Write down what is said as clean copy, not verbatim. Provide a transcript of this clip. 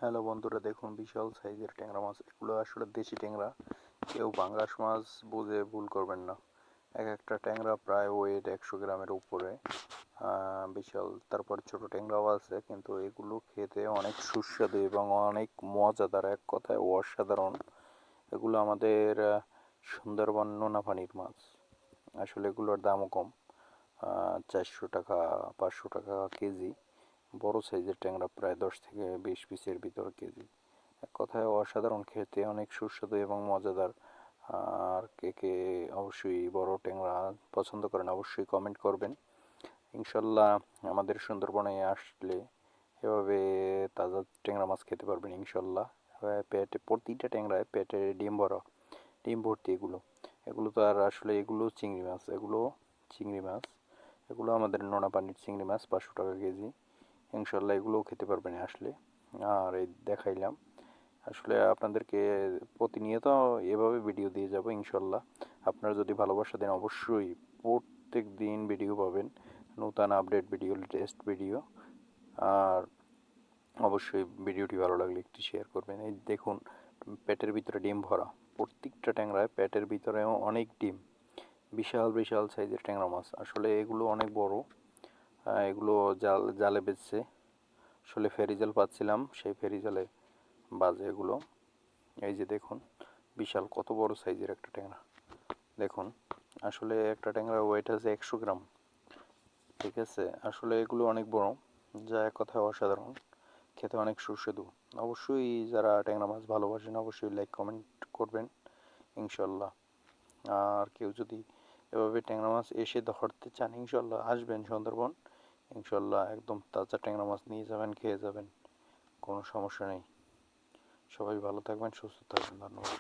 Hello বন্ধুরা, দেখুন বিশাল সাইজের ট্যাংরা মাছ। এগুলো আসলে দেশি ট্যাংরা। কেউ পাঙ্গাস মাছ বুঝে ভুল করবেন না। এক একটা ট্যাংরা প্রায় ওয়েট 100 গ্রামের উপরে। বিশাল। তারপর ছোট ট্যাংরাও আছে, কিন্তু এগুলো খেতে অনেক সুস্বাদু এবং অনেক মজাদার, এক কথায় অসাধারণ। এগুলো আমাদের সুন্দরবন নোনাপানির মাছ। আসলে এগুলোর দামও কম, 400 টাকা 500 টাকা কেজি। বড় সাইজের ট্যাংরা প্রায় 10 থেকে 20 পিসের ভিতর কেজি। এক কথায় অসাধারণ, খেতে অনেক সুস্বাদু এবং মজাদার। আর কে কে অবশ্যই বড় ট্যাংরা পছন্দ করেন অবশ্যই কমেন্ট করবেন। ইনশাল্লাহ আমাদের সুন্দরবনে আসলে এভাবে তাজা ট্যাংরা মাছ খেতে পারবেন ইনশাল্লাহ। পেটে প্রতিটা ট্যাংরায় পেটে ডিম ভরা, ডিম ভর্তি। এগুলো এগুলো তো আর আসলে এগুলো চিংড়ি মাছ, এগুলো চিংড়ি মাছ। এগুলো আমাদের নোনা পানির চিংড়ি মাছ, 500 টাকা কেজি। ইনশাল্লাহ এগুলোও খেতে পারবেন আসলে। আর এই দেখাইলাম, আসলে আপনাদেরকে প্রতিনিয়ত এভাবে ভিডিও দিয়ে যাব ইনশাল্লাহ। আপনারা যদি ভালোবাসা দেন অবশ্যই প্রত্যেক দিন ভিডিও পাবেন, নতুন আপডেট ভিডিও, লেটেস্ট ভিডিও। আর অবশ্যই ভিডিওটি ভালো লাগলে একটু শেয়ার করবেন। এই দেখুন, পেটের ভিতরে ডিম ভরা, প্রত্যেকটা ট্যাংরায় পেটের ভিতরেও অনেক ডিম। বিশাল বিশাল সাইজের ট্যাংরা মাছ। আসলে এগুলো অনেক বড়। এগুলো জালে বেচছে। আসলে ফেরি জাল পাচ্ছিলাম, সেই ফেরি জালে বাজে এগুলো। এই যে দেখুন, বিশাল কত বড় সাইজের একটা ট্যাংরা। দেখুন, আসলে একটা ট্যাংরার ওয়েট আছে 100 গ্রাম। ঠিক আছে, আসলে এগুলো অনেক বড়, যা এক কথায় অসাধারণ, খেতে অনেক সুস্বাদু। অবশ্যই যারা ট্যাংরা মাছ ভালোবাসেন অবশ্যই লাইক কমেন্ট করবেন ইনশাল্লাহ। আর কেউ যদি এভাবে ট্যাংরা মাছ এসে ধরতে চান ইনশাল্লাহ আসবেন সুন্দরবন। ইনশাল্লাহ একদম তাজা ট্যাংরা মাছ নিয়ে যাবেন, খেয়ে যাবেন, কোনো সমস্যা নেই। সবাই ভালো থাকবেন, সুস্থ থাকবেন। ধন্যবাদ।